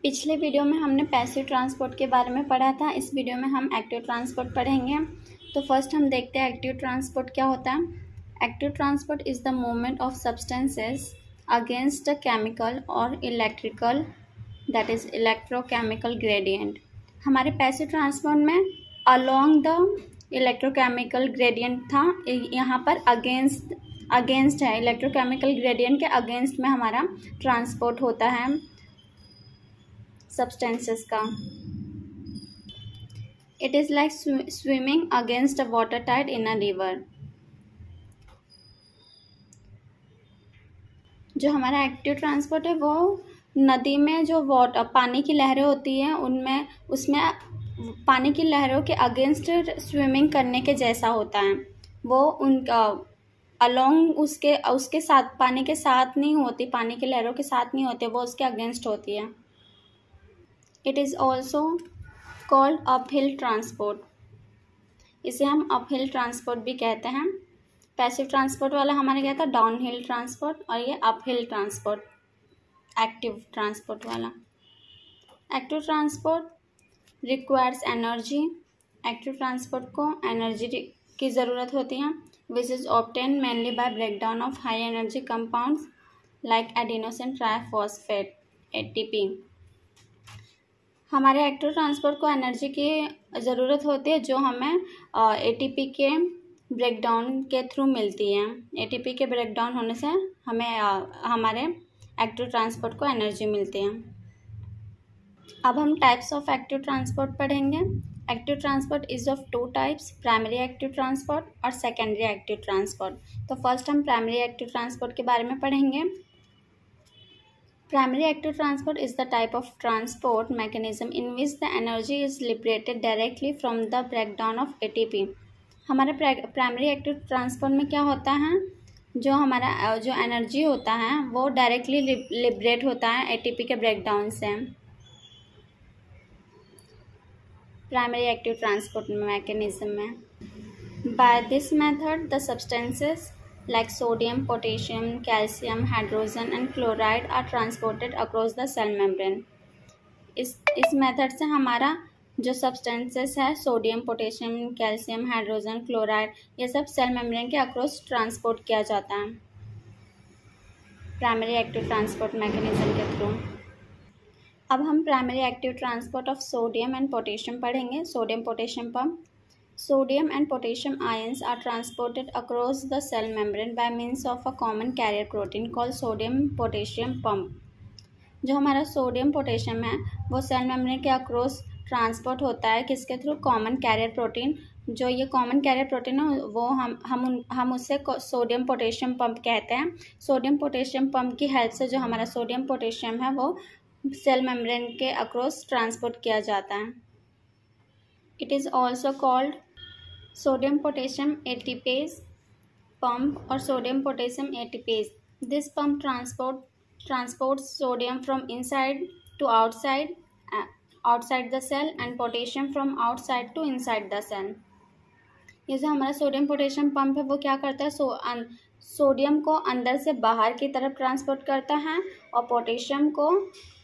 पिछले वीडियो में हमने पैसिव ट्रांसपोर्ट के बारे में पढ़ा था। इस वीडियो में हम एक्टिव ट्रांसपोर्ट पढ़ेंगे। तो फर्स्ट हम देखते हैं एक्टिव ट्रांसपोर्ट क्या होता है। Active transport is the movement of substances against a chemical और electrical that is electrochemical gradient. हमारे पैसिव ट्रांसपोर्ट में अलोंग द इलेक्ट्रोकेमिकल ग्रेडियंट था, यहाँ पर अगेंस्ट है। इलेक्ट्रोकेमिकल ग्रेडियंट के अगेंस्ट में हमारा ट्रांसपोर्ट होता है सब्सटेंसेस का। It is like swimming against a water tied in a river. जो हमारा एक्टिव ट्रांसपोर्ट है वो नदी में जो पानी की लहरें होती हैं उसमें पानी की लहरों के अगेंस्ट स्विमिंग करने के जैसा होता है। वो उनका अलोंग उसके साथ पानी के साथ नहीं होती, पानी की लहरों के साथ नहीं होती, वो उसके अगेंस्ट होती है। It is also called uphill transport. इसे हम अपहिल ट्रांसपोर्ट भी कहते हैं। पैसिव ट्रांसपोर्ट वाला हमारे क्या था, डाउनहिल ट्रांसपोर्ट, और ये अपहिल ट्रांसपोर्ट एक्टिव ट्रांसपोर्ट वाला। Active transport requires energy. Active transport को एनर्जी की ज़रूरत होती है, which is obtain mainly by breakdown of high energy compounds like adenosine triphosphate ATP। हमारे एक्टिव ट्रांसपोर्ट को एनर्जी की ज़रूरत होती है जो हमें ATP के ब्रेकडाउन के थ्रू मिलती है। ATP के ब्रेकडाउन होने से हमें हमारे एक्टिव ट्रांसपोर्ट को एनर्जी मिलती है। अब हम टाइप्स ऑफ एक्टिव ट्रांसपोर्ट पढ़ेंगे। Active transport is of two types, primary active transport और सेकेंडरी एक्टिव ट्रांसपोर्ट। तो फर्स्ट हम प्राइमरी एक्टिव ट्रांसपोर्ट के बारे में पढ़ेंगे। Primary active transport is the type of transport mechanism in which the energy is liberated directly from the breakdown of ATP। हमारे primary active transport में क्या होता है, जो हमारा जो एनर्जी होता है वो डायरेक्टली लिबरेट होता है ATP के ब्रेकडाउन से। प्राइमरी एक्टिव ट्रांसपोर्ट मैकेनिज्म में by this method the substances like sodium, potassium, calcium, hydrogen and chloride are transported across the cell membrane। इस मेथड से हमारा जो सब्सटेंसेस है sodium, potassium, calcium, hydrogen, chloride, ये सब सेल मेम्ब्रेन के across transport किया जाता है प्राइमरी एक्टिव ट्रांसपोर्ट मैकेनिज्म के थ्रू। अब हम primary active transport of sodium and potassium पढ़ेंगे। Sodium potassium pump. Sodium and potassium ions are transported across the cell membrane by means of a common carrier protein called sodium potassium pump। जो हमारा sodium potassium है वो cell membrane के across transport होता है किसके through, common carrier protein. जो ये कॉमन कैरियर प्रोटीन है वो हम उससे सोडियम पोटेशियम पंप कहते हैं। सोडियम पोटेशियम पंप की हेल्प से जो हमारा सोडियम पोटेशियम है वो सेल मेम्ब्रेन के अक्रॉस ट्रांसपोर्ट किया जाता है। It is also called sodium potassium ATPase pump or sodium potassium ATPase। This pump transports sodium from inside to outside the cell and potassium from outside to inside the cell। ये जो हमारा sodium potassium pump है वो क्या करता है, sodium को अंदर से बाहर की तरफ ट्रांसपोर्ट करता है और पोटेशियम को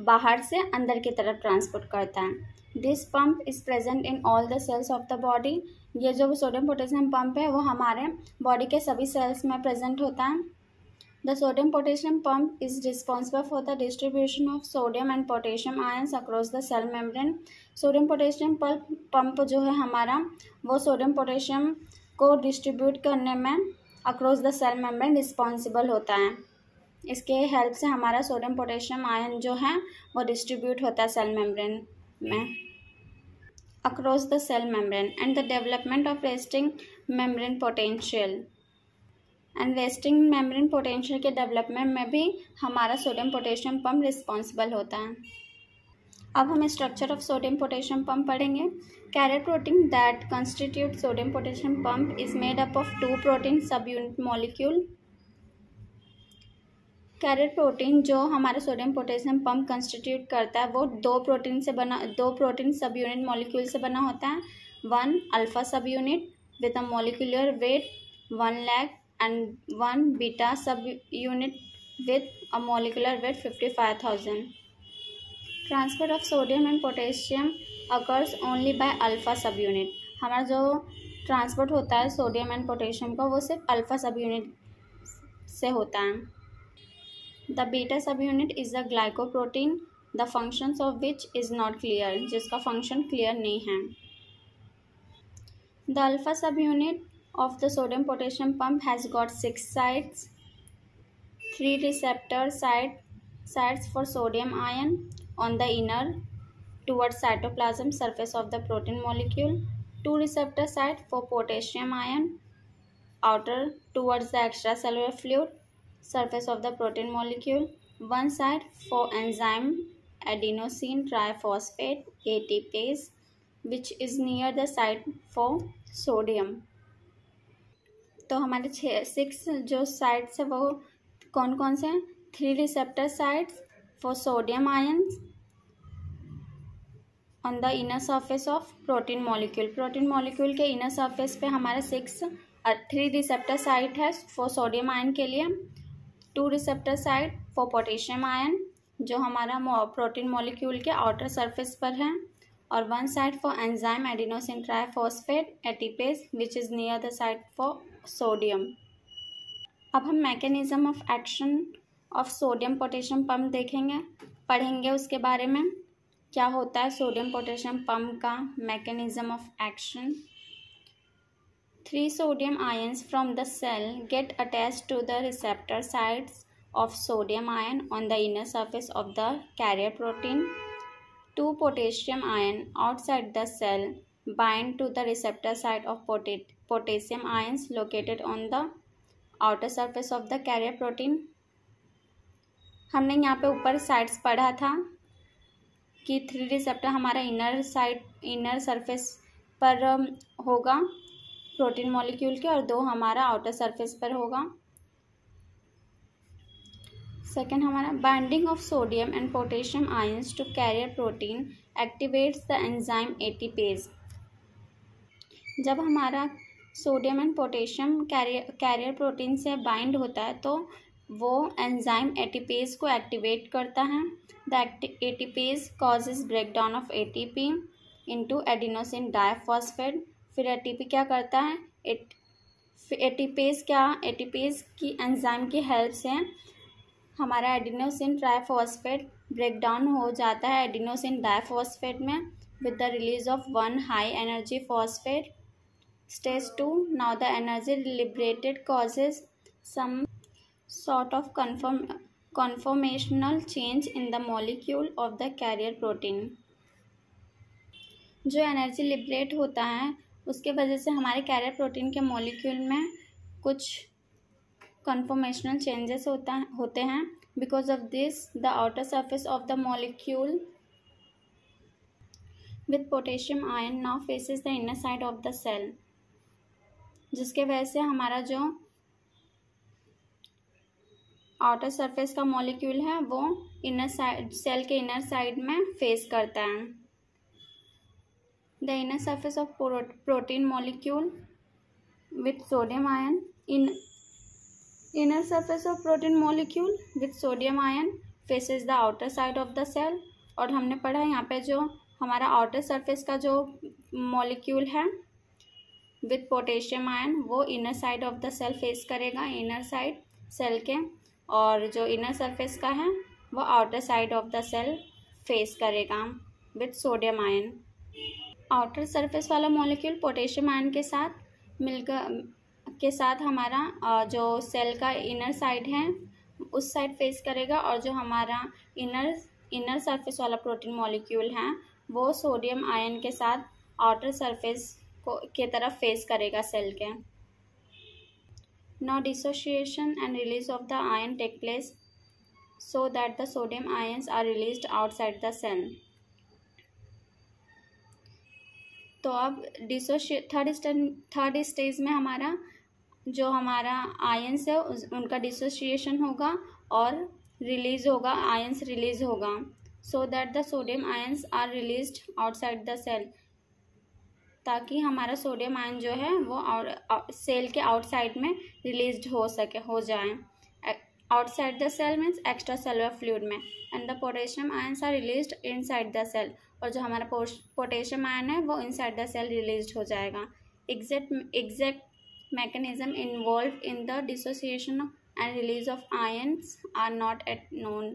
बाहर से अंदर की तरफ ट्रांसपोर्ट करता है। This pump is present in all the cells of the body. ये जो सोडियम पोटेशियम पंप है वो हमारे बॉडी के सभी सेल्स में प्रेजेंट होता है। The sodium potassium pump is responsible for the distribution of sodium and potassium ions across the cell membrane. Sodium potassium pump जो है हमारा वो सोडियम पोटेशियम को डिस्ट्रीब्यूट करने में across the cell membrane responsible होता है। इसके हेल्प से हमारा सोडियम पोटेशियम आयन जो है वो डिस्ट्रीब्यूट होता है सेल मेम्ब्रेन में across the cell membrane. And the development of resting membrane potential and resting membrane potential के डेवलपमेंट में भी हमारा सोडियम पोटेशियम पंप रिस्पॉन्सिबल होता है। अब हम structure of sodium potassium pump पढ़ेंगे। Carrier protein that constitute sodium potassium pump is made up of 2 protein subunit molecule. Carrier protein जो हमारा सोडियम पोटेशियम पंप कंस्टिट्यूट करता है वो 2 प्रोटीन सब यूनिट मॉलिक्यूल से बना होता है। 1 अल्फा सब unit with a molecular weight 1 lakh and 1 beta सब unit with a molecular weight 55,000। Transport of sodium and potassium occurs only by alpha सब यूनिट। हमारा जो ट्रांसपोर्ट होता है सोडियम एंड पोटेशियम का वो सिर्फ अल्फा सब यूनिट से होता है। द बीटा सब unit is the glycoprotein the functions of which is not clear, जिसका फंक्शन क्लियर नहीं है। द अल्फा सब unit of the sodium potassium pump has got 6 sites, 3 receptor sites for sodium ion on the inner towards cytoplasm surface of the protein molecule, 2 receptor site for potassium ion outer towards the extracellular fluid surface of the protein molecule, 1 site for enzyme adenosine triphosphate ATPase which is near the site for sodium। तो हमारे 6 जो sites है वो कौन कौन से हैं? 3 receptor sites for sodium ions on the inner surface of protein molecule. Protein molecule के इनर सरफेस पे हमारे 3 रिसेप्टर साइट है फॉर सोडियम आयन के लिए, 2 receptor site for potassium ion जो हमारा प्रोटीन मॉलिक्यूल के आउटर सरफेस पर है, और 1 site for enzyme adenosine triphosphate ATPase which is near the site for sodium. अब हम mechanism of action of sodium potassium pump पढ़ेंगे उसके बारे में। क्या होता है सोडियम पोटेशियम पंप का mechanism of action? 3 sodium ions from the cell get attached to the receptor sites of sodium ion on the inner surface of the carrier protein. 2 potassium ion outside the cell bind to the receptor site of potassium ions located on the outer surface of the carrier protein। हमने यहाँ पे ऊपर sides पढ़ा था कि 3 receptor हमारा inner surface पर होगा प्रोटीन मॉलिक्यूल के, और 2 हमारा आउटर सरफेस पर होगा। सेकेंड हमारा binding of sodium and potassium ions to carrier protein activates the enzyme ATPase. जब हमारा sodium and potassium carrier protein से बाइंड होता है तो वो एंजाइम एटीपेज को एक्टिवेट करता है। The ATPase causes breakdown of ATP into adenosine diphosphate. फिर एटीपी क्या करता है? एटीपेज की एंजाइम की हेल्प से हमारा एडिनोसिन ट्राइफॉस्फेट ब्रेकडाउन हो जाता है एडिनोसिन डाइफॉस्फेट में with the release of 1 high energy phosphate. Stage 2, now the energy liberated causes some sort of conformational change in the molecule of the carrier protein। जो energy liberate होता है उसके वजह से हमारे कैरियर प्रोटीन के molecule में कुछ कन्फॉर्मेशनल चेंजेस होते हैं। Because of this the outer surface of the molecule with potassium ion now faces the inner side of the cell, जिसके वजह से हमारा जो आउटर सरफेस का मॉलिक्यूल है वो सेल के इनर साइड में फेस करता है। The inner surface of protein molecule with sodium ion inner surface of protein molecule with sodium ion faces the outer side of the cell. और हमने पढ़ा यहाँ पे जो हमारा आउटर सरफेस का जो मॉलिक्यूल है विथ पोटेशियम आयन वो inner side of the cell face करेगा, इनर साइड सेल के, और जो इनर सरफेस का है वो outer side of the cell face करेगा with sodium ion. Outer surface वाला मॉलिक्यूल पोटेशियम आयन के साथ हमारा जो सेल का इनर साइड है उस साइड फेस करेगा, और जो हमारा इनर सरफेस वाला प्रोटीन मॉलिक्यूल है वो सोडियम आयन के साथ आउटर सरफेस के तरफ फेस करेगा सेल के। Now dissociation and release of the ion take place so that the sodium ions are released outside the cell। तो अब थर्ड स्टेज में हमारा जो हमारा आयंस है उनका डिसोसिएशन होगा और रिलीज होगा, आयंस रिलीज होगा, so that the sodium ions are released outside the cell, ताकि हमारा सोडियम आयन जो है वो सेल के आउटसाइड में रिलीज्ड हो जाए outside the cell means extracellular fluid में, and the potassium ions are released inside the cell, और जो हमारा पोटेशियम आयन है वो इनसाइड द सेल रिलीज हो जाएगा. Exact mechanism involved in the dissociation and release of ions are not yet known.